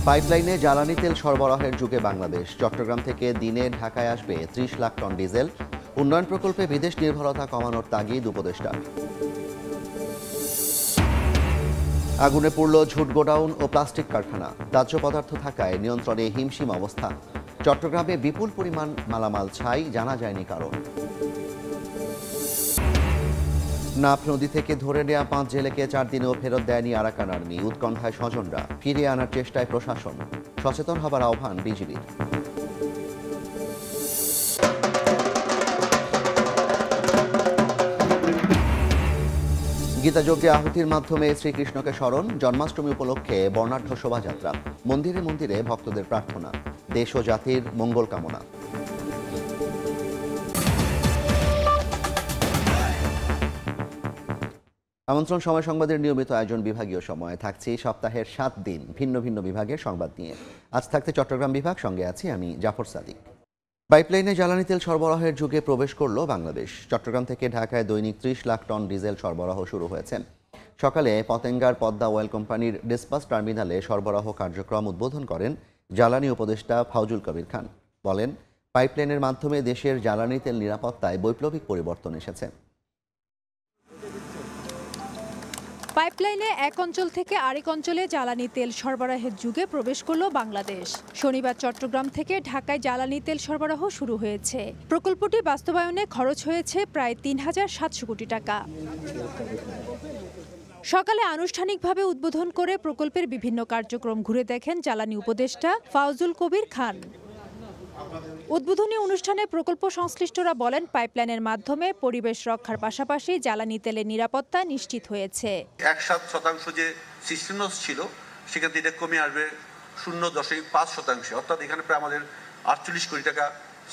পাইপলাইনে জ্বালানি তেল সরবরাহের যুগে বাংলাদেশ। চট্টগ্রাম থেকে দিনে ঢাকায় আসবে ৩০ লাখ টন ডিজেল। উন্নয়ন প্রকল্পে বিদেশ নির্ভরতা কমানোর তাগিদ উপদেষ্টার। আগুনে পুড়ল ঝুট গোডাউন ও প্লাস্টিক কারখানা। দাহ্য পদার্থ থাকায় নিয়ন্ত্রণে হিমশিম অবস্থা। চট্টগ্রামে বিপুল পরিমাণ মালামাল ছাই, জানা যায়নি কারণ। নাফ নদী থেকে ধরে নেওয়া ৫ জেলেকে ৪ দিনেও ফেরত দেয়নি আরাকান আর্মি। উৎকণ্ঠায় স্বজনরা, ফিরিয়ে আনার চেষ্টায় প্রশাসন। সচেতন হবার আহ্বান বিজিবির। গীতাযজ্ঞে আহুতির মাধ্যমে শ্রীকৃষ্ণকে স্মরণ। জন্মাষ্টমী উপলক্ষে বর্ণাঢ্য শোভাযাত্রা। মন্দিরে মন্দিরে ভক্তদের প্রার্থনা, দেশ ও জাতির মঙ্গল কামনা। আমন্ত্রণ সময় সংবাদের নিয়মিত আয়োজন বিভাগীয় সময়ে থাকছি সপ্তাহের ৭ দিন ভিন্ন ভিন্ন বিভাগের সংবাদ নিয়ে। আজ থাকতে চট্টগ্রাম বিভাগ, সঙ্গে আছি আমি জাফর সাদিক। পাইপলাইনে জ্বালানি তেল সরবরাহের যুগে প্রবেশ করল বাংলাদেশ। চট্টগ্রাম থেকে ঢাকায় দৈনিক ৩০ লাখ টন ডিজেল সরবরাহ শুরু হয়েছে। সকালে পতেঙ্গার পদ্মা অয়েল কোম্পানির ডিসপাস টার্মিনালে সরবরাহ কার্যক্রম উদ্বোধন করেন জ্বালানি উপদেষ্টা ফাউজুল কবির খান। বলেন, পাইপলাইনের মাধ্যমে দেশের জ্বালানি তেল নিরাপত্তায় বৈপ্লবিক পরিবর্তন এসেছে। পাইপলাইনে এক অঞ্চল থেকে আরেক অঞ্চলে জ্বালানি তেল সরবরাহের যুগে প্রবেশ করল বাংলাদেশ। শনিবার চট্টগ্রাম থেকে ঢাকায় জ্বালানি তেল সরবরাহ শুরু হয়েছে। প্রকল্পটি বাস্তবায়নে খরচ হয়েছে প্রায় ৩,৭০০ কোটি টাকা। সকালে আনুষ্ঠানিকভাবে উদ্বোধন করে প্রকল্পের বিভিন্ন কার্যক্রম ঘুরে দেখেন জ্বালানি উপদেষ্টা ফাউজুল কবির খান। উদ্বোধনী অনুষ্ঠানে প্রকল্প সংশ্লিষ্টরা বলেন, পাইপলাইনের মাধ্যমে পরিবেশ রক্ষার পাশাপাশি জ্বালানি তেলের নিরাপত্তা নিশ্চিত হয়েছে। ১.৭% যে সিস্টেমস ছিল, সেখান থেকে কমে আসবে 0.৫%। অর্থাৎ এখানে প্রায় আমাদের ৪৮ কোটি টাকা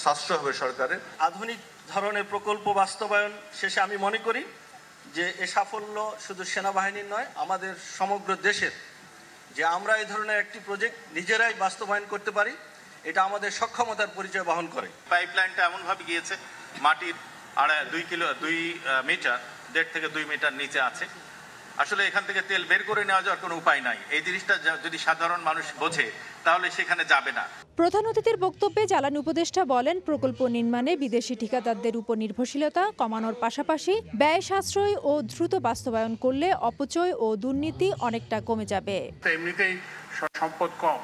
সাশ্রয় হবে সরকারের। আধুনিক ধরনের প্রকল্প বাস্তবায়ন শেষে আমি মনে করি যে এ সাফল্য শুধু সেনাবাহিনীর নয়, আমাদের সমগ্র দেশের। যে আমরা এই ধরনের একটি প্রজেক্ট নিজেরাই বাস্তবায়ন করতে পারি, এটা আমাদের সক্ষমতার পরিচয় বহন করে। পাইপলাইনটা এমনভাবে গিয়েছে, মাটির ২ মিটার ১.৫ থেকে ২ মিটার নিচে আছে। আসলে এখান থেকে তেল বের করে নেওয়া যাওয়ার কোনো উপায় নাই। এই জিনিসটা যদি সাধারণ মানুষ বোঝে, তাহলে সেখানে যাবে না। প্রধান অতিথির বক্তব্যে জ্বালানি উপদেষ্টা বলেন, প্রকল্প নির্মাণে বিদেশি ঠিকাদারদের উপর নির্ভরশীলতা কমানোর পাশাপাশি ব্যয় সাশ্রয় ও দ্রুত বাস্তবায়ন করলে অপচয় ও দুর্নীতি অনেকটা কমে যাবে। এমনিতেই সম্পদ কম,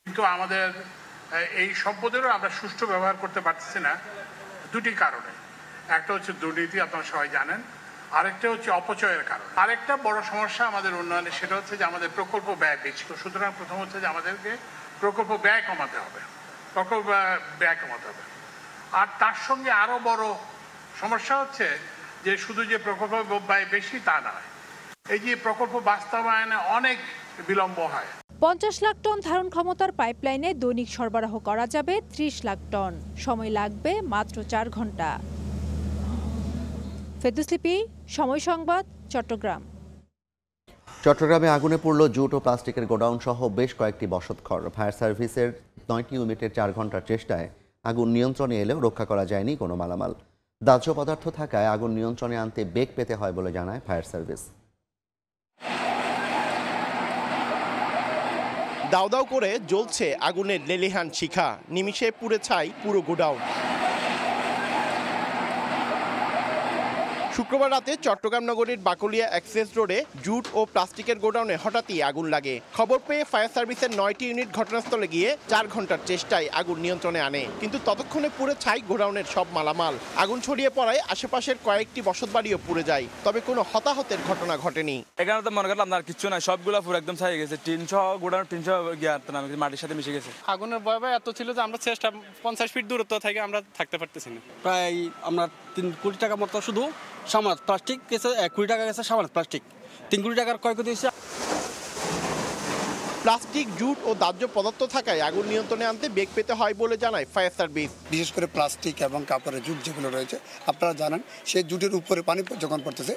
কিন্তু আমাদের এই সম্পদেরও আমরা সুষ্ঠু ব্যবহার করতে পারতেছি না দুটি কারণে। একটা হচ্ছে দুর্নীতি, আপনারা সবাই জানেন। আরেকটা হচ্ছে অপচয়ের কারণ। আরেকটা বড় সমস্যা আমাদের উন্নয়নে, সেটা হচ্ছে যে আমাদের প্রকল্প ব্যয় বেশি। সুতরাং প্রথম হচ্ছে যে আমাদেরকে প্রকল্প ব্যয় কমাতে হবে, আর তার সঙ্গে আরো বড় সমস্যা হচ্ছে যে শুধু যে প্রকল্প ব্যয় বেশি তা নয়, এই যে প্রকল্প বাস্তবায়নে অনেক বিলম্ব হয়। ৫০ লাখ টন ধারণ ক্ষমতার পাইপলাইনে দৈনিক সরবরাহ করা যাবে ৩০ লাখ টন। সময় লাগবে মাত্র ৪ ঘন্টা। ফেরদৌস লিপি, সময় সংবাদ, চট্টগ্রাম। চট্টগ্রামে আগুনে পুড়ল জুট ও প্লাস্টিকের গোডাউন সহ বেশ কয়েকটি বসতঘর। ফায়ার সার্ভিসের ৯টি ইউনিটের ৪ ঘন্টার চেষ্টায় আগুন নিয়ন্ত্রণে এলেও রক্ষা করা যায়নি কোনো মালামাল। দাহ্য পদার্থ থাকায় আগুন নিয়ন্ত্রণে আনতে বেগ পেতে হয় বলে জানায় ফায়ার সার্ভিস। দাউ দাউ করে জ্বলছে আগুনের লেলিহান শিখা, নিমিষে পুড়ে ছাই পুরো গোডাউন। শুক্রবার রাতে চট্টগ্রাম নগরীর বাকলিয়া অ্যাক্সেস রোডে জুট ও প্লাস্টিকের গোডাউনে হঠাৎই আগুন লাগে। খবর পেয়ে ফায়ার সার্ভিসের ৯টি ইউনিট ঘটনাস্থলে গিয়ে ৪ ঘন্টার চেষ্টায় আগুন নিয়ন্ত্রণে আনে, কিন্তু ততক্ষণে পুড়ে ছাই গোডাউনের সব মালামাল। আগুন ছড়িয়ে পড়ায় আশেপাশের কয়েকটি বসতবাড়িও পুড়ে যায়, তবে কোনো হতাহতের ঘটনা ঘটেনি। এখানে তো মনে করলাম আর কিছু নাই, সবগুলো পুরো একদম ছাই গেছে। ৩০০ গোডাউন ৩০০ মাটির সাথে মিশে গেছে। আগুনের ভয় এত ছিল যে আমরা চেষ্টা ৫০ ফিট দূরত্ব থেকে আমরা থাকতে পারতেছি না। প্রায় আমরা ৩ কোটি টাকা মতো শুধু সামার প্লাস্টিক গেছে, ১ কোটি টাকা গেছে সামার প্লাস্টিক, ৩ কোটি টাকার ক্ষয়ক্ষতি হয়েছে। প্লাস্টিক, জুট ও দাহ্য পদার্থ থাকায় আগুন নিয়ন্ত্রণে আনতে বেগ পেতে হয় বলে জানায় ফায়ার সার্ভিস। বিশেষ করে প্লাস্টিক এবং কাপড়ের জুট যেগুলো রয়েছে, আপনারা জানেন সেই জুটের উপরে পানি যখন পড়তেছে,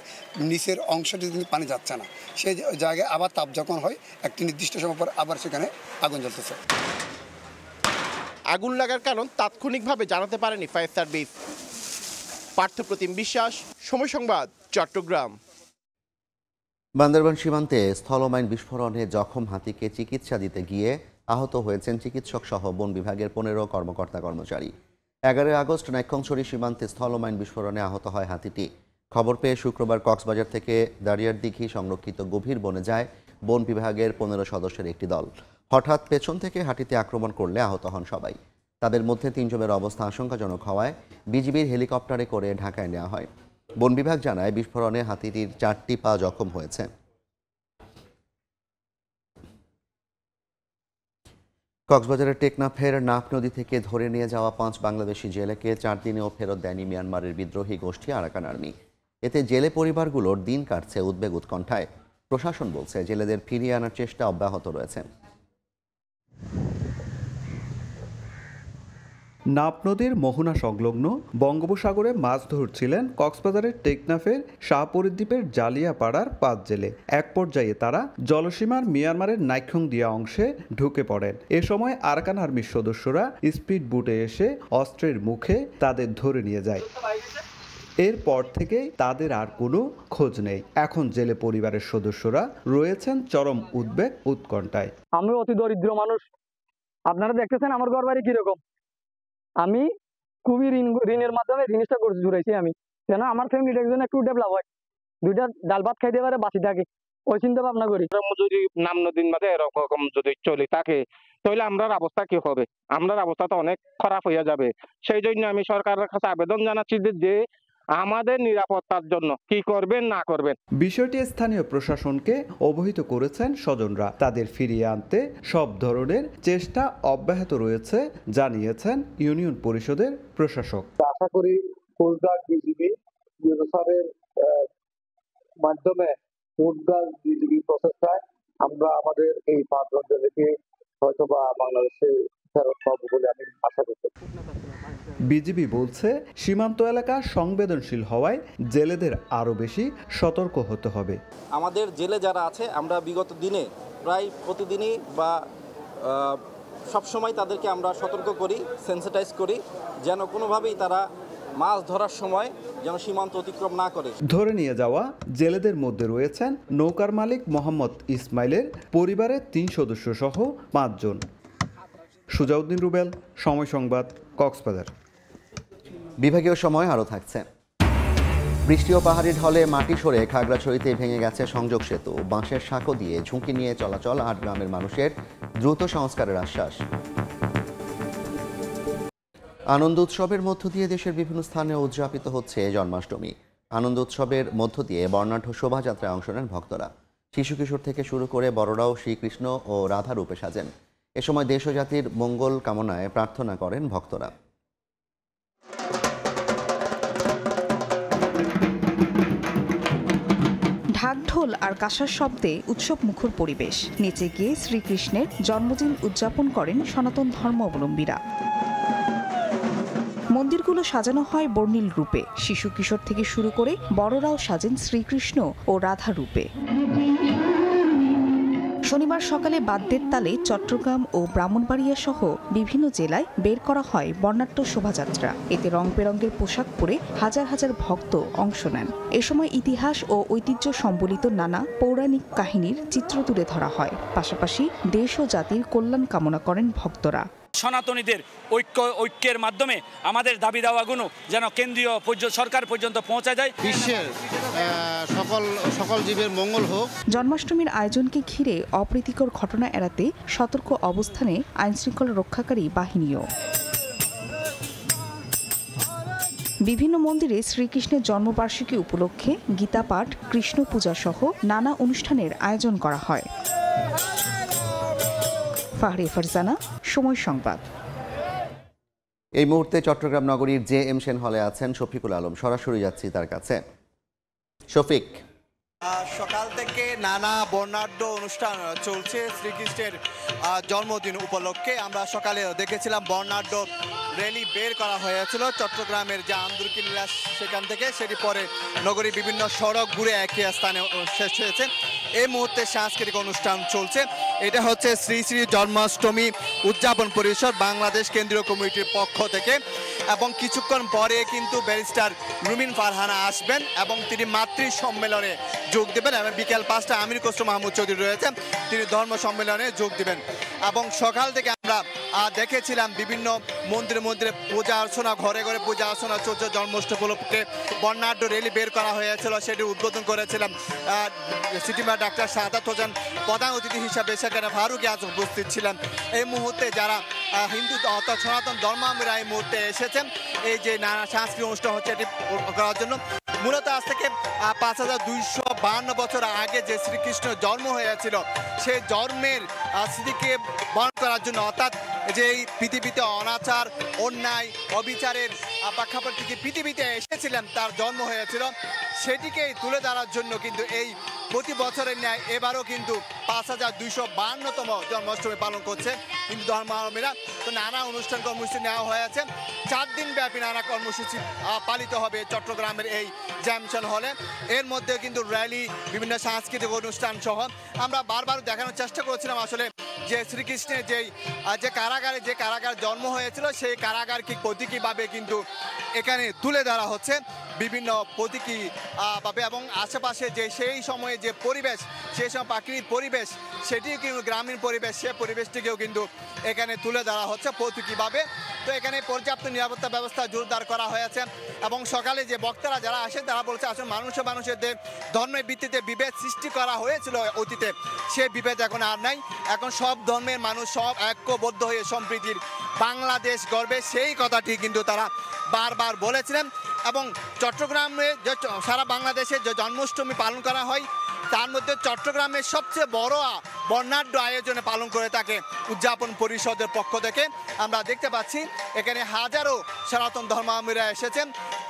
নিচের অংশটি কিন্তু পানি যাচ্ছে না, সেই জায়গায় আবার তাপ যখন হয় একটি নির্দিষ্ট সময় পর আবার সেখানে আগুন জ্বলতেছে। আগুন লাগার কারণ তাৎক্ষণিকভাবে জানাতে পারেনি ফায়ার সার্ভিস। পার্থপ্রতিম বিশ্বাস, সময় সংবাদ, চট্টগ্রাম। বান্দরবান সীমান্তে স্থলমাইন বিস্ফোরণে জখম হাতিকে চিকিৎসা দিতে গিয়ে আহত হয়েছেন চিকিৎসক সহ বন বিভাগের 15 কর্মকর্তা কর্মচারী। 11 আগস্ট নাইক্ষ্যংছড়ি সীমান্তে স্থলমাইন বিস্ফোরণে আহত হয় হাতিটি। খবর পেয়ে শুক্রবার কক্সবাজার থেকে দাঁড়িয়ারদিঘি সংরক্ষিত গভীর বনে যায় বন বিভাগের 15 সদস্যের একটি দল। হঠাৎ পেছন থেকে হাতিতে আক্রমণ করলে আহত হন সবাই। তাদের মধ্যে 3 জনের অবস্থা আশঙ্কাজনক হওয়ায় বিজিবির হেলিকপ্টারে করে ঢাকায় নেওয়া হয়। বন বিভাগ জানায় বিস্ফোরণে হাতিটির 4টি পা জখম হয়েছে। কক্সবাজারের টেকনাফের নাফ নদী থেকে ধরে নিয়ে যাওয়া 5 বাংলাদেশি জেলেকে 4 দিনেও ফেরত দেয়নি মিয়ানমারের বিদ্রোহী গোষ্ঠী আরাকান আর্মি। এতে জেলে পরিবারগুলোর দিন কাটছে উদ্বেগ উৎকণ্ঠায়। প্রশাসন বলছে জেলেদের ফিরিয়ে আনার চেষ্টা অব্যাহত রয়েছে। নাফ নদীর মোহনা সংলগ্ন বঙ্গোপসাগরে মাছ ধরছিলেন কক্সবাজারের টেকনাফের শাহপরীদ্বীপের জালিয়াপাড়ার 5 জেলে। এক পর্যায়ে তারা জলসীমার মিয়ানমারের নাইক্ষ্যংদিয়া অংশে ঢুকে পড়েন। এ সময় আরাকান আর্মির সদস্যরা স্পিড বুটে এসে অস্ত্রের মুখে তাদের ধরে নিয়ে যায়। এরপর থেকেই তাদের আর কোনো খোঁজ নেই। এখন জেলে পরিবারের সদস্যরা রয়েছেন চরম উদ্বেগ উৎকণ্ঠায়। আমি অতি দরিদ্র মানুষ, আপনারা দেখতেছেন আমার ঘর বাড়ি কিরকম। আমি খুবই ঋণের মাধ্যমে জিনিসটা করে জুড়াইছি আমি, কেন আমার ফ্যামিলিটার জন্য একটু ডেভেলপ হয়, 2টা ডাল ভাত খাইতে পারে বাঁচি থাকে, ওই চিন্তা ভাবনা করি। যদি নাম নদীর মাঝে এরকম যদি চলে থাকে তাহলে আমরার অবস্থা কি হবে? আমরার অবস্থা তো অনেক খারাপ হয়ে যাবে। সেই জন্য আমি সরকারের কাছে আবেদন জানাচ্ছি যে আমাদের নিরাপত্তার জন্য কি করবেন না করবেন। বিষয়টি স্থানীয় প্রশাসনকে অবহিত করেছেন স্বজনরা। তাদের ফিরিয়ে আনতে সব ধরনের চেষ্টা অব্যাহত রয়েছে জানিয়েছেন ইউনিয়ন পরিষদের প্রশাসক। আশা করি কোস্টগার্ড বিজিবি স্যারের মাধ্যমে কোস্টগার্ড বিজিবি প্রসেসটায় আমরা আমাদের এই 5 জনকে হয়তোবা বাংলাদেশে ফেরত পাবো বলে আমি আশা করছি। বিজিবি বলছে সীমান্ত এলাকা সংবেদনশীল হওয়ায় জেলেদের আরও বেশি সতর্ক হতে হবে। আমাদের জেলে যারা আছে আমরা বিগত দিনে প্রায় প্রতিদিনই বা সবসময় তাদেরকে আমরা সতর্ক করি, সেন্সিটাইজ করি, যেন কোনোভাবেই তারা মাছ ধরার সময় যেন সীমান্ত অতিক্রম না করে। ধরে নিয়ে যাওয়া জেলেদের মধ্যে রয়েছেন নৌকার মালিক মোহাম্মদ ইসমাইলের পরিবারের 3 সদস্য সহ 5 জন। সুজাউদ্দিন রুবেল, সময় সংবাদ, কক্সবাজার। বিভাগীয় সময় আরও থাকছে। বৃষ্টি ও পাহাড়ি ঢলে মাটি সরে খাগড়াছড়িতে ভেঙে গেছে সংযোগ সেতু। বাঁশের সাঁকো দিয়ে ঝুঁকি নিয়ে চলাচল 8 গ্রামের মানুষের, দ্রুত সংস্কারের আশ্বাস। আনন্দ উৎসবের মধ্য দিয়ে দেশের বিভিন্ন স্থানে উদযাপিত হচ্ছে জন্মাষ্টমী। আনন্দ উৎসবের মধ্য দিয়ে বর্ণাঢ্য শোভাযাত্রায় অংশ নেন ভক্তরা। শিশু কিশোর থেকে শুরু করে বড়রাও শ্রীকৃষ্ণ ও রাধা রূপে সাজেন। এ সময় দেশ ও জাতির মঙ্গল কামনায় প্রার্থনা করেন ভক্তরা। ঢাকঢোল আর কাঁসার শব্দে উৎসব মুখর পরিবেশ। নেচে গিয়ে শ্রীকৃষ্ণের জন্মদিন উদযাপন করেন সনাতন ধর্মাবলম্বীরা। মন্দিরগুলো সাজানো হয় বর্ণিল রূপে। শিশু কিশোর থেকে শুরু করে বড়রাও সাজেন শ্রীকৃষ্ণ ও রাধা রূপে। শনিবার সকালে বাদ্যের তালে চট্টগ্রাম ও ব্রাহ্মণবাড়িয়া সহ বিভিন্ন জেলায় বের করা হয় বর্ণাঢ্য শোভাযাত্রা। এতে রং বেরঙের পোশাক পরে হাজার হাজার ভক্ত অংশ নেন। এ সময় ইতিহাস ও ঐতিহ্য সম্বলিত নানা পৌরাণিক কাহিনীর চিত্র তুলে ধরা হয়। পাশাপাশি দেশ ও জাতির কল্যাণ কামনা করেন ভক্তরা। সনাতনীদের ঐক্যের মাধ্যমে আমাদের দাবি দাওয়াগুলো যেন কেন্দ্রীয় সরকার পর্যন্ত পৌঁছা যায়। বিশ্বের সকল জীবের মঙ্গল হোক। জন্মাষ্টমীর আয়োজনকে ঘিরে অপ্রীতিকর ঘটনা এড়াতে সতর্ক অবস্থানে আইনশৃঙ্খলা রক্ষাকারী বাহিনীও। বিভিন্ন মন্দিরে শ্রীকৃষ্ণের জন্মবার্ষিকী উপলক্ষে গীতাপাঠ, কৃষ্ণ পূজা সহ নানা অনুষ্ঠানের আয়োজন করা হয়। ফাহরি ফারজানা, সময় সংবাদ। এই মুহূর্তে চট্টগ্রাম নগরীর JM সেন হলে আছেন শফিকুল আলম। সরাসরি যাচ্ছি তার কাছে। শফিক, সকাল থেকে নানা বর্ণাঢ্য অনুষ্ঠান চলছে শ্রীকৃষ্ণের জন্মদিন উপলক্ষে। আমরা সকালে দেখেছিলাম বর্ণাঢ্য র্যালি বের করা হয়েছিল চট্টগ্রামের যে আন্দরকিল্লা সেখান থেকে, সেটি পরে নগরীর বিভিন্ন সড়ক ঘুরে একই স্থানে শেষ হয়েছে। এই মুহূর্তে সাংস্কৃতিক অনুষ্ঠান চলছে। এটা হচ্ছে শ্রী শ্রী জন্মাষ্টমী উদযাপন পরিষদ বাংলাদেশ কেন্দ্রীয় কমিটির পক্ষ থেকে। এবং কিছুক্ষণ পরে কিন্তু ব্যারিস্টার রুমিন ফারহানা আসবেন এবং তিনি মাতৃ সম্মেলনে যোগ দেবেন এবং বিকেল 5টায় আমির খসরু মাহমুদ চৌধুরী রয়েছেন, তিনি ধর্ম সম্মেলনে যোগ দিবেন। এবং সকাল থেকে আমরা দেখেছিলাম বিভিন্ন মন্দিরে মন্দিরে পূজা অর্চনা, ঘরে ঘরে পূজা অর্চনা চলছে। জন্মাষ্টমী উপলক্ষে বর্ণাঢ্য র্যালি বের করা হয়েছিল, সেটি উদ্বোধন করেছিলাম city mayor doctor Shahadat Hossain. প্রধান অতিথি হিসাবে সেখানে ফারুক আজ উপস্থিত ছিলেন। এই মুহূর্তে যারা হিন্দু অর্থাৎ সনাতন ধর্মাবলম্বীরা এই মুহূর্তে এসেছেন এই যে নানা সাংস্কৃতিক অনুষ্ঠান হচ্ছে এটি করার জন্য। মূলত আজ থেকে 5252 বছর আগে যে শ্রীকৃষ্ণ জন্ম হয়েছিল সেই জন্মের স্মৃতিকে বহন করার জন্য, অর্থাৎ যে এই পৃথিবীতে অনাচার, অন্যায়, অবিচারের প্রেক্ষাপট থেকে পৃথিবীতে এসেছিলেন, তার জন্ম হয়েছিল, সেটিকেই তুলে ধরার জন্য কিন্তু এই প্রতি বছরের ন্যায় এবারও কিন্তু 5252তম জন্মাষ্টমী পালন করছে হিন্দু ধর্মাবলম্বীরা। তো নানা অনুষ্ঠান কর্মসূচি নেওয়া হয়েছে, 4 দিন ব্যাপী নানা কর্মসূচি পালিত হবে চট্টগ্রামের এই জ্যামশন হলে। এর মধ্যে কিন্তু র্যালি, বিভিন্ন সাংস্কৃতিক অনুষ্ঠান সহ আমরা বারবার দেখানোর চেষ্টা করেছিলাম আসলে যে শ্রীকৃষ্ণের যে কারাগার জন্ম হয়েছিল সেই কারাগারকে প্রতীকীভাবে কিন্তু এখানে তুলে ধরা হচ্ছে বিভিন্ন প্রতীকী ভাবে, এবং আশেপাশে যে সেই সময়ে যে পরিবেশ, সেই সময় প্রাকৃতিক পরিবেশ, সেটি কিন্তু গ্রামীণ পরিবেশ, সে পরিবেশটিকেও কিন্তু এখানে তুলে ধরা হচ্ছে প্রতীকীভাবে। তো এখানে পর্যাপ্ত নিরাপত্তা ব্যবস্থা জোরদার করা হয়েছে এবং সকালে যে বক্তারা যারা আসেন তারা বলছে আসলে মানুষের ধর্মের ভিত্তিতে বিভেদ সৃষ্টি করা হয়েছিল অতীতে, সে বিভেদ এখন আর নাই। এখন সব ধর্মের মানুষ সব ঐক্যবদ্ধ হয়ে সম্প্রীতির বাংলাদেশ গর্বে, সেই কথাটি কিন্তু তারা বারবার বলেছিলেন। এবং চট্টগ্রামে যে সারা বাংলাদেশে যে জন্মাষ্টমী পালন করা হয় তার মধ্যে চট্টগ্রামের সবচেয়ে বড় বর্ণাঢ্য আয়োজনে পালন করে থাকে উদযাপন পরিষদের পক্ষ থেকে। আমরা দেখতে পাচ্ছি এখানে হাজারো সনাতন ধর্মাবলম্বীরা এসেছেন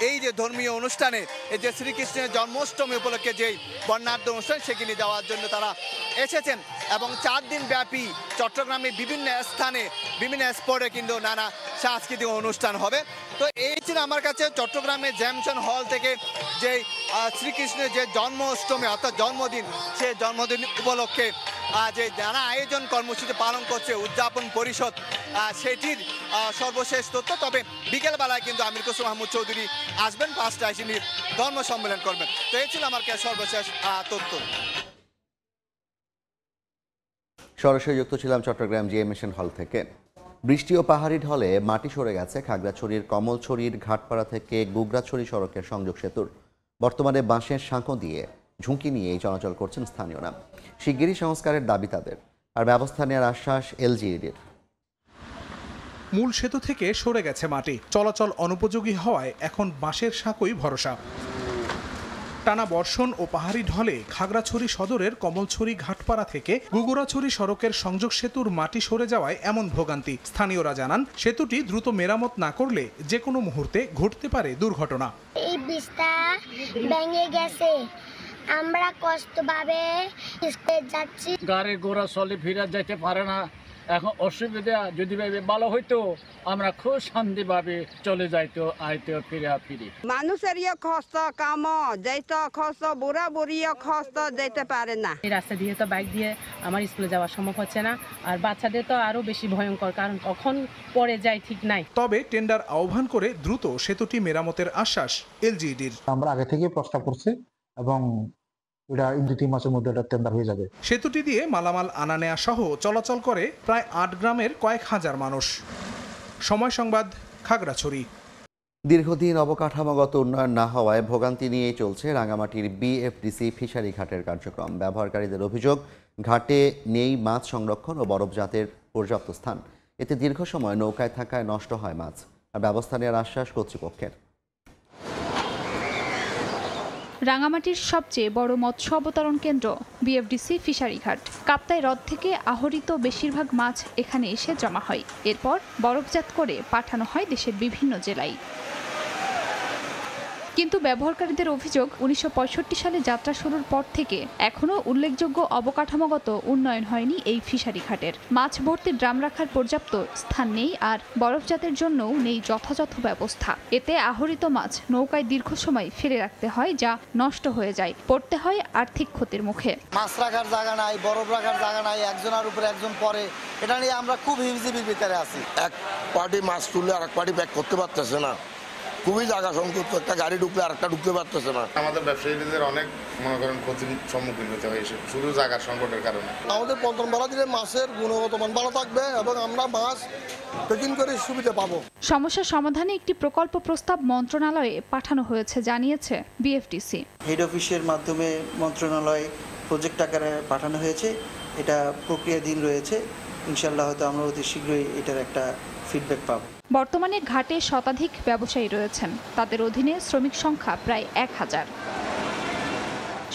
এই যে ধর্মীয় অনুষ্ঠানে, এই যে শ্রীকৃষ্ণের জন্মাষ্টমী উপলক্ষে যেই বর্ণাঢ্য অনুষ্ঠান সেখানে যাওয়ার জন্য তারা এসেছেন। এবং 4 দিন ব্যাপী চট্টগ্রামের বিভিন্ন স্থানে বিভিন্ন স্পটে কিন্তু নানা সাংস্কৃতিক অনুষ্ঠান হবে। তো এই ছিল আমার কাছে চট্টগ্রামের জ্যামশন হল থেকে যে শ্রীকৃষ্ণের যে জন্মাষ্টমী অর্থাৎ জন্মদিন, সেই জন্মদিন উপলক্ষে যে নানা আয়োজন কর্মসূচি পালন করছে উদযাপন পরিষদ, সেটির সর্বশেষ তথ্য। তবে বিকেলবেলায় কিন্তু আমির খসরু মাহমুদ চৌধুরী আসবেন, 5টায় তিনি ধর্ম সম্মেলন করবেন। তো এই ছিল আমার কাছে সর্বশেষ তথ্য। সরাসরি যুক্ত ছিলাম চট্টগ্রাম জিএমএসএন হল থেকে। বৃষ্টি ও পাহাড়ি ঢলে মাটি সরে গেছে খাগড়াছড়ির কমলছড়ির ঘাটপাড়া থেকে গুগরাছড়ি সড়কের সংযোগ সেতুর। বর্তমানে বাঁশের সাঁকো দিয়ে ঝুঁকি নিয়েই চলাচল করছেন স্থানীয়রা। শিগগিরই সংস্কারের দাবি তাদের, আর ব্যবস্থা নেওয়ার আশ্বাস এলজিইডির। মূল সেতু থেকে সরে গেছে মাটি, চলাচল অনুপযোগী হওয়ায় এখন বাঁশের সাঁকোই ভরসা। টানা বর্ষণ ও পাহাড়ি ঢলে খাগড়াছড়ি সদরের কমলছড়ি ঘাটপাড়া থেকে গুগরাছড়ি সড়কের সংযোগ সেতুর মাটি সরে যাওয়ায় এমন ভোগান্তি। স্থানীয়রা জানান সেতুটি দ্রুত মেরামত না করলে যে কোনো মুহূর্তে ঘটতে পারে দুর্ঘটনা। এই বৃষ্টি ভেঙে গেছে, আমরা কষ্টভাবে যাচ্ছি, গাড়ি ঘোড়া চলে ফিরে যেতে পারে না। এখন অসুবিধা যদি ভালো হইতো আমরা খুব শান্তিভাবে চলে যাইতো, আইতো ফিরি। মানুষের কষ্ট, কাম যাইতো কষ্ট, বুড়া বুড়িও কষ্ট, যেতে পারে না। এই রাস্তা দিয়ে তো বাইক দিয়ে আমার স্কুলে যাওয়া সম্ভব হচ্ছে না, আর বাচ্চাদের তো আরো বেশি ভয়ঙ্কর, কারণ কখন পড়ে যায় ঠিক নাই। তবে টেন্ডার আহ্বান করে দ্রুত সেতুটি মেরামতের আশ্বাস এলজিইডির। আমরা আগে থেকে প্রস্তাব করছি এবং এটা 2-3 মাসের মধ্যে এটা টেন্ডার হয়ে যাবে। সেতুটি দিয়ে মালামাল আনা নেয়া সহ চলাচল করে প্রায় 8 গ্রামের কয়েক হাজার মানুষ। সময় সংবাদ, খাগড়াছড়ি। দীর্ঘদিন অবকাঠামোগত উন্নয়ন না হওয়ায় ভোগান্তি নিয়েই চলছে রাঙামাটির বিএফডিসি ফিশারি ঘাটের কার্যক্রম। ব্যবহারকারীদের অভিযোগ, ঘাটে নেই মাছ সংরক্ষণ ও বরফজাতের পর্যাপ্ত স্থান। এতে দীর্ঘ সময় নৌকায় থাকায় নষ্ট হয় মাছ, আর ব্যবস্থা নেওয়ার আশ্বাস কর্তৃপক্ষের। রাঙামাটির সবচেয়ে বড় মৎস্য অবতরণ কেন্দ্র বিএফডিসি ফিশারি ঘাট। কাপ্তাই হ্রদ থেকে আহরিত বেশিরভাগ মাছ এখানে এসে জমা হয়, এরপর বরফজাত করে পাঠানো হয় দেশের বিভিন্ন জেলায়। কিন্তু ব্যবহারকারীদের অভিযোগ, 1965 সালে যাত্রা শুরুর পর থেকে এখনও উল্লেখযোগ্য অবকাঠামোগত উন্নয়ন হয়নি এই ফিশারি ঘাটের। মাছ ভর্তি ড্রাম রাখার পর্যাপ্ত স্থান নেই, আর বরফজাতের জন্যও নেই যথাযথ ব্যবস্থা। এতে আহরিত মাছ নৌকায় দীর্ঘ সময় ফেলে রাখতে হয়, যা নষ্ট হয়ে যায়, পড়তে হয় আর্থিক ক্ষতির মুখে। মাছ রাখার জায়গা নাই, বরফ রাখার জায়গা নাই, একজনের উপরে একজন পরে, এটা নিয়ে আমরা খুব হিমজিবির ভিতরে আছি। পার্টি মাছ তুলে আর এক পার্টি ব্যাক করতে পারতেছে না, খুবই জায়গা সংকট, একটা গাড়ি ঢুকলে আর একটা ঢুকতে পারতেছে না। আমাদের ব্যবসায়ীদের অনেক মনে করেন ক্ষতির সম্মুখীন হতে হয়েছে শুধু জায়গার সংকটের কারণে। আমাদের পল্টন বেলা দিলে মাছের গুণগত মান ভালো থাকবে এবং আমরা মাছ প্যাকিং করে সুবিধা পাবো। সমস্যা সমাধানে একটি প্রকল্প প্রস্তাব মন্ত্রণালয়ে পাঠানো হয়েছে জানিয়েছে বিএফটিসি। হেড অফিসের মাধ্যমে মন্ত্রণালয়ে প্রজেক্ট আকারে পাঠানো হয়েছে, এটা প্রক্রিয়াধীন রয়েছে। ইনশাআল্লাহ হয়তো আমরা অতি শীঘ্রই এটার একটা ফিডব্যাক পাব। বর্তমানে ঘাটে শতাধিক ব্যবসায়ী রয়েছেন, তাদের অধীনে শ্রমিক সংখ্যা প্রায় 1000।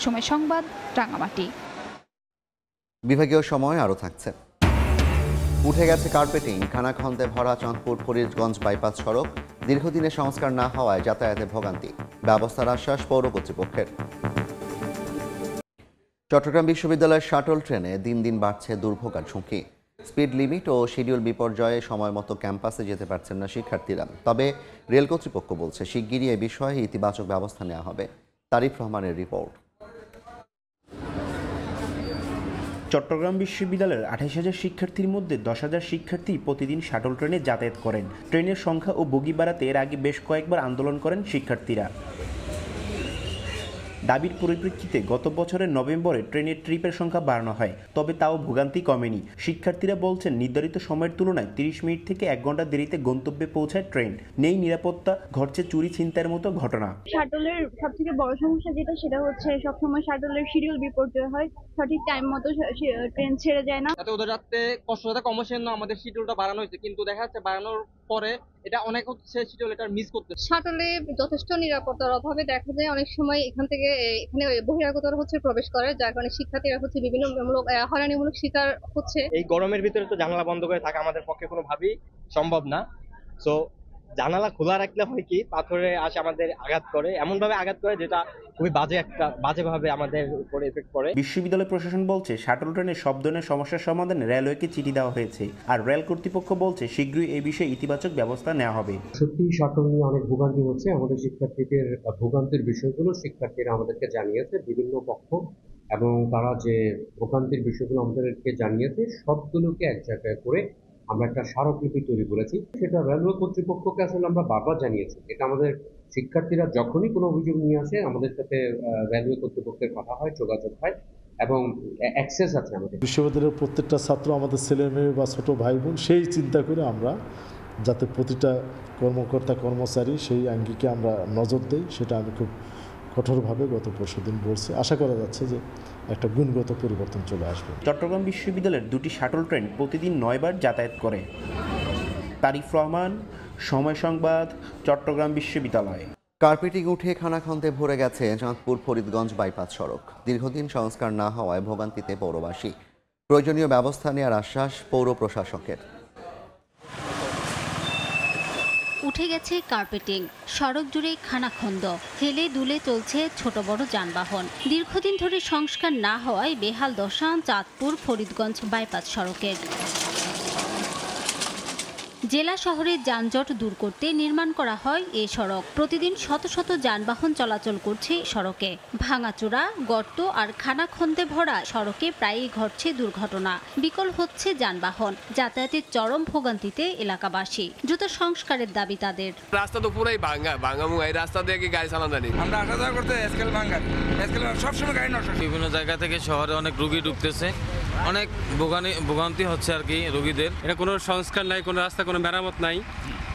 সময় সংবাদ, রাঙামাটি। বিভাগীয় সময় আরও থাকছে। উঠে গেছে কার্পেটিং, খানাখন্দে ভরা চাঁদপুর ফরিদগঞ্জ বাইপাস সড়ক, দীর্ঘদিনে সংস্কার না হওয়ায় যাতায়াতে ভোগান্তি, ব্যবস্থার আশ্বাস পৌর কর্তৃপক্ষের। চট্টগ্রাম বিশ্ববিদ্যালয়ের শাটল ট্রেনে দিন দিন বাড়ছে দুর্ভোগার ঝুঁকি। স্পিড লিমিট ও শিডিউল বিপর্যয়ে সময় মতো ক্যাম্পাসে যেতে পারছেন না শিক্ষার্থীরা। তবে রেল কর্তৃপক্ষ বলছে শিগগিরই এ বিষয়ে ইতিবাচক ব্যবস্থা নেওয়া হবে। তারিফ রহমানের রিপোর্ট। চট্টগ্রাম বিশ্ববিদ্যালয়ের 28,000 শিক্ষার্থীর মধ্যে 10,000 শিক্ষার্থী প্রতিদিন শাটল ট্রেনে যাতায়াত করেন। ট্রেনের সংখ্যা ও বগি বাড়াতে এর আগে বেশ কয়েকবার আন্দোলন করেন শিক্ষার্থীরা। দাবির পরিপ্রেক্ষিতে গত বছরের নভেম্বরে ট্রেনের ট্রিপের সংখ্যা বাড়ানো হয়, তবে তাও ভোগান্তি কমেনি। শিক্ষার্থীরা বলছেন নির্ধারিত সময়ের তুলনায় 30 মিনিট থেকে 1 ঘন্টা দেরিতে গন্তব্যে পৌঁছায় ট্রেন। নেই নিরাপত্তা, ঘটছে চুরি ছিনতাইয়ের মতো ঘটনা। শাটলের সবথেকে বড় সমস্যা সেটা হচ্ছে সবসময় শাটলের শিডিউল বিপর্যয় হয়, সঠিক টাইম মতো ট্রেন ছেড়ে যায় না। এত ওদের রাতে কষ্টটা কমার জন্য আমাদের শিডিউলটা বাড়ানো হয়েছে, কিন্তু দেখা যাচ্ছে বাড়ানোর পরে এটা অনেক হচ্ছে শিডিউল এটা মিস করতে। শাটলে যথেষ্ট নিরাপত্তার অভাবে দেখা যায় অনেক সময় এখানে বহিরাগতরা হচ্ছে প্রবেশ করে, যার কারণে শিক্ষার্থীরা হচ্ছে বিভিন্ন হয়রানিমূলক শিকার হচ্ছে। এই গরমের ভিতরে তো জানালা বন্ধ করে থাকা আমাদের পক্ষে কোনোভাবেই সম্ভব না। সো জানালা খোলা রাখলে হয় কি, পাথরে আসে আমাদের আঘাত করে, এমন ভাবে আঘাত করে যেটা খুবই বাজেভাবে আমাদের উপরে এফেক্ট করে। বিশ্ববিদ্যালয় প্রশাসন বলছে শাটল ট্রেনের সব ধরনের সমস্যার সমাধানে রেলওয়েকে চিঠি দেওয়া হয়েছে, আর রেল কর্তৃপক্ষ বলছে শীঘ্রই এই বিষয়ে ইতিবাচক ব্যবস্থা নেওয়া হবে। সত্যি শাটল নিয়ে অনেক ভোগান্তি হচ্ছে, আমাদের শিক্ষার্থীদের ভোগান্তির বিষয়গুলো শিক্ষার্থীরা আমাদেরকে জানিয়েছে বিভিন্ন পক্ষ, এবং তারা যে ভোগান্তির বিষয়গুলো আমাদেরকে জানিয়েছে সবগুলোকে এক জায়গায় করে আমরা একটা স্মারকলিপি তৈরি করেছি। সেটা রেলওয়ে কর্তৃপক্ষকে আসলে আমরা বারবার জানিয়েছি। এটা আমাদের শিক্ষার্থীরা যখনই কোনো অভিযোগ নিয়ে আসে আমাদের সাথে রেলওয়ে কর্তৃপক্ষের কথা হয়, যোগাযোগ হয় এবং অ্যাক্সেস আছে আমাদের। বিশ্ববিদ্যালয়ের প্রত্যেকটা ছাত্র আমাদের ছেলে মেয়ে বা ছোট ভাই বোন, সেই চিন্তা করে আমরা যাতে প্রতিটা কর্মকর্তা কর্মচারী সেই আঙ্গিকে আমরা নজর দেই, সেটা আমি খুব কঠোরভাবে গত পরশুদিন বলছি। আশা করা যাচ্ছে যে একটা গুণগত পরিবর্তন চলে আসবে। চট্টগ্রাম বিশ্ববিদ্যালয়ের 2টি শাটল ট্রেন প্রতিদিন 9 বার যাতায়াত করে। তারিফ রহমান, সময় সংবাদ, চট্টগ্রাম বিশ্ববিদ্যালয়। কার্পেটিং উঠে খানাখন্দে ভরে গেছে চাঁদপুর ফরিদগঞ্জ বাইপাস সড়ক, দীর্ঘদিন সংস্কার না হওয়ায় ভোগান্তিতে পৌরবাসী। প্রয়োজনীয় ব্যবস্থা নেওয়ার আশ্বাস পৌর প্রশাসকের। উঠে গেছে কার্পেটিং, সড়ক জুড়ে খানাখন্দ, হেলে দুলে চলছে ছোট বড় যানবাহন। দীর্ঘদিন ধরে সংস্কার না হওয়ায় বেহাল দশা চাঁদপুর ফরিদগঞ্জ বাইপাস সড়কের। জেলা শহরের যানজট দূর করতে নির্মাণ করা হয় এই সড়ক। প্রতিদিন শত শত যানবাহন চলাচল করছে সড়কে। ভাঙাচোরা, গর্ত আর খানাখন্দে ভরা সড়কে প্রায়ই ঘটছে দুর্ঘটনা। বিকল হচ্ছে যানবাহন, যাতায়াতের চরম ভোগান্তিতে এলাকাবাসী। দ্রুত সংস্কারের দাবি তাদের। রাস্তা তো পুরাই ভাঙা এই রাস্তা দিয়ে কি গাড়ি চালানো জানি আমরা আসা যাওয়া করতে স্কেল ভাঙা, স্কেল সবসময় গাড়ি নষ্ট। বিভিন্ন জায়গা থেকে শহরে অনেক রোগী ঢুকতেছে, অনেক ভোগান্তি হচ্ছে আর কি রোগীদের। এটা কোনো সংস্কার নাই, কোনো রাস্তা কোনো মেরামত নাই,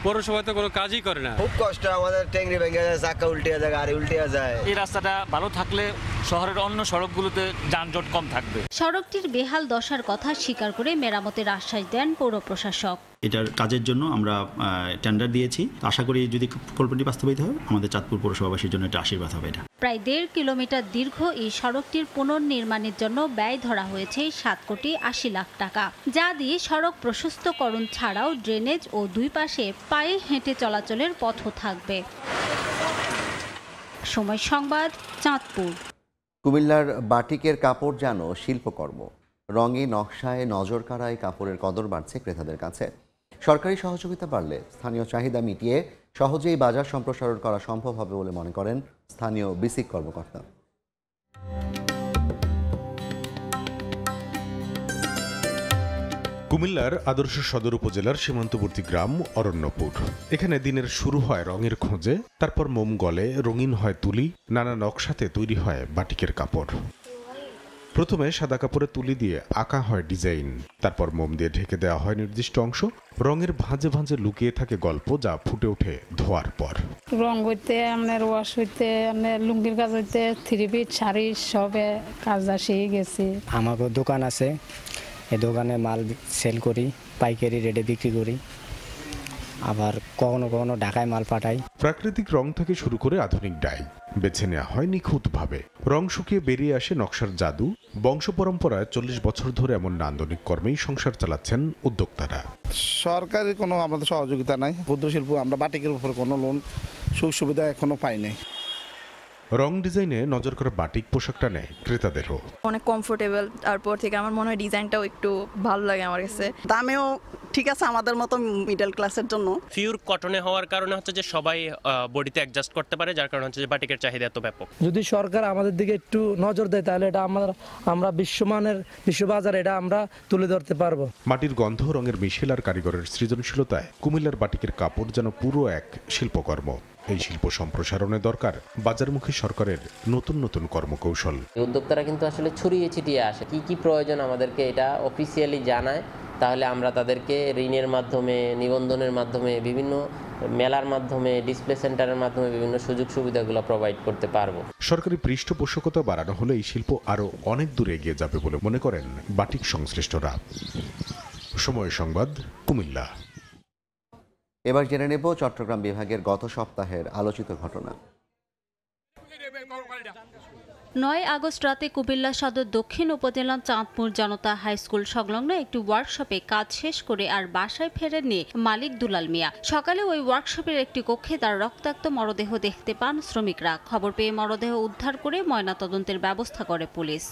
পৌরসভা তো কোনো কাজই করে না। খুব কষ্ট আমাদের, ট্যাংরি ভেঙে যায়, চাকা উল্টে যায়, গাড়ি উল্টে যায়। এই রাস্তাটা ভালো থাকলে শহরের অন্য সড়কগুলোতে যানজট কম থাকবে। সড়কটির বেহাল দশার কথা স্বীকার করে মেরামতের আশ্বাস দেন পৌর প্রশাসক। এটার কাজের জন্য আমরা টেন্ডার দিয়েছি। আশা করি যদি প্রকল্পটি বাস্তবায়িত হয় আমাদের চাঁদপুর পৌরসভাবাসীর জন্য এটা আশীর্বাদ হবে। এটা প্রায় 1.5 কিলোমিটার দীর্ঘ এই সড়কটির পুনর্নির্মাণের জন্য ব্যয় ধরা হয়েছে 7,80,00,000 টাকা, যা দিয়ে সড়ক প্রশস্তকরণ ছাড়াও ড্রেনেজ ও দুই পাশে পায়ে হেঁটে চলাচলের পথও থাকবে। সময় সংবাদ, চাঁদপুর। কুমিল্লার বাটিকের কাপড় যেন শিল্পকর্ম, রঙে নকশায় নজর কাড়ায় কাপড়ের কদর বাড়ছে ক্রেতাদের কাছে। সরকারি সহযোগিতা বাড়লে স্থানীয় চাহিদা মিটিয়ে সহজেই বাজার সম্প্রসারণ করা সম্ভব হবে বলে মনে করেন স্থানীয় বিসিক কর্মকর্তা। কুমিল্লার আদর্শ সদর উপজেলার সীমান্তবর্তী গ্রাম অরণ্যপুর। এখানে দিনের শুরু হয় রঙের খোঁজে, তারপর মোম গলে রঙিন হয় তুলি, নানা নকশাতে তৈরি হয় বাটিকের কাপড়। প্রথমে সাদা কাপড়ে তুলি দিয়ে আঁকা হয় ডিজাইন, তারপর মোম দিয়ে ঢেকে দেওয়া হয় নির্দিষ্ট অংশ। রঙের ভাঁজে ভাঁজে লুকিয়ে থাকে গল্প, যা ফুটে ওঠে ধোয়ার পর। রং হইতে আপনার ওয়াশ হইতে আপনার লুঙ্গির কাজ হইতে থ্রি পিস শাড়ি সবে কাজ শিখে গেছি। আমাকে দোকান আছে, এই দোকানে মাল সেল করি, পাইকারি রেটে বিক্রি করি, আবার কখনো কখনো ঢাকায় মাল পাঠাই। প্রাকৃতিক রং থেকে শুরু করে আধুনিক ডাই বেছে নেওয়া হয় নিখুঁতভাবে। রং শুকিয়ে বেরিয়ে আসে নকশার জাদু। বংশ পরম্পরায় 40 বছর ধরে এমন নান্দনিক কর্মেই সংসার চালাচ্ছেন উদ্যোক্তারা। সরকারি কোনো আমাদের সহযোগিতা নাই। ক্ষুদ্র শিল্প আমরা বাটিকের উপর কোনো লোন সুযোগ সুবিধা এখনো পাই নাই। রং ডিজাইনে নজর করা বাটিক পোশাকটা নেয় ক্রেতাদেরও। অনেক কমফোর্টেবল, তারপর থেকে আমার মনে হয় ডিজাইনটাও একটু ভালো লাগে আমার কাছে। দামেও ঠিক আছে আমাদের মতো মিডল ক্লাসের জন্য। পিওর কটনে হওয়ার কারণে হচ্ছে যে সবাই বডিতে অ্যাডজাস্ট করতে পারে, যার কারণে হচ্ছে যে বাটিকের চাহিদা এত ব্যাপক। যদি সরকার আমাদের দিকে একটু নজর দেয় তাহলে এটা আমরা বিশ্ববাজারে এটা আমরা তুলে ধরতে পারবো। মাটির গন্ধ, রঙের মিশেল আর কারিগরের সৃজনশীলতায় কুমিল্লার বাটিকের কাপড় যেন পুরো এক শিল্পকর্ম। এই শিল্প সম্প্রসারণে দরকার বাজারমুখী সরকারের নতুন নতুন কর্মকৌশল। উদ্যোক্তারা কিন্তু আসলে ছড়িয়ে ছিটিয়ে আসে, কি কি প্রয়োজন আমাদেরকে এটা অফিসিয়ালি জানায়, তাহলে আমরা তাদেরকে ঋণের মাধ্যমে, নিবন্ধনের মাধ্যমে, বিভিন্ন মেলার মাধ্যমে, ডিসপ্লে সেন্টারের মাধ্যমে বিভিন্ন সুযোগ সুবিধাগুলো প্রোভাইড করতে পারবো। সরকারি পৃষ্ঠপোষকতা বাড়ানো হলে এই শিল্প আরও অনেক দূরে এগিয়ে যাবে বলে মনে করেন বাটিক সংশ্লিষ্টরা। সময় সংবাদ, কুমিল্লা। এবার জেনে নেব চট্টগ্রাম বিভাগের গত সপ্তাহের আলোচিত ঘটনা। 9 আগস্ট রাতে কুমিল্লা সদর দক্ষিণ উপজেলার চাঁদপুর জনতা হাই স্কুল সংলগ্ন একটি ওয়ার্কশপে কাজ শেষ করে আর বাসায় ফেরেননি মালিক দুলাল মিয়া। সকালে ওই ওয়ার্কশপের একটি কক্ষে তার রক্তাক্ত মরদেহ দেখতে পান শ্রমিকরা। খবর পেয়ে মরদেহ উদ্ধার করে ময়নাতদন্তের ব্যবস্থা করে পুলিশ।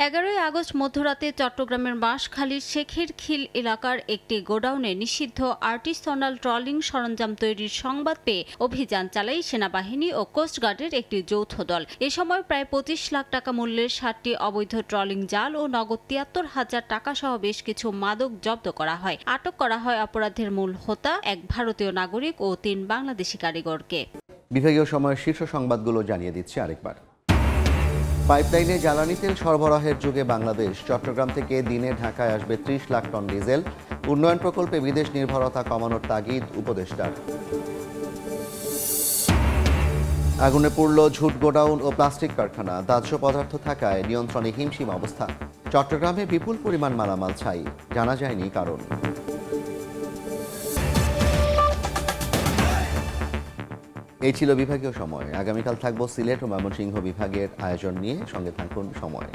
11 আগস্ট মধ্যরাতে চট্টগ্রামের বাঁশখালীর শেখের খিল এলাকার একটি গোডাউনে নিষিদ্ধ আর্টিসানাল ট্রলিং সরঞ্জাম তৈরির সংবাদ পেয়ে অভিযান চালায় সেনাবাহিনী ও কোস্টগার্ডের একটি যৌথ দল। এ সময় প্রায় 25 লাখ টাকা মূল্যের 7টি অবৈধ ট্রলিং জাল ও নগদ 73,000 টাকা সহ বেশ কিছু মাদক জব্দ করা হয়। আটক করা হয় অপরাধের মূল হোতা, এক ভারতীয় নাগরিক ও 3 বাংলাদেশি কারিগরকে। বিভাগীয় সময়ের শীর্ষ সংবাদগুলো জানিয়ে দিচ্ছি আরেকবার। পাইপলাইনে জ্বালানি তেল সরবরাহের যুগে বাংলাদেশ। চট্টগ্রাম থেকে দিনে ঢাকায় আসবে 30 লাখ টন ডিজেল। উন্নয়ন প্রকল্পে বিদেশ নির্ভরতা কমানোর তাগিদ উপদেষ্টার। আগুনে পুড়ল ঝুট গোডাউন ও প্লাস্টিক কারখানা। দাহ্য পদার্থ থাকায় নিয়ন্ত্রণে হিমশিম অবস্থা। চট্টগ্রামে বিপুল পরিমাণ মালামাল ছাই, জানা যায়নি কারণ। এই ছিল বিভাগীয় সময়। আগামীকাল থাকবো সিলেট ও ময়মনসিংহ বিভাগের আয়োজন নিয়ে। সঙ্গে থাকুন সময়।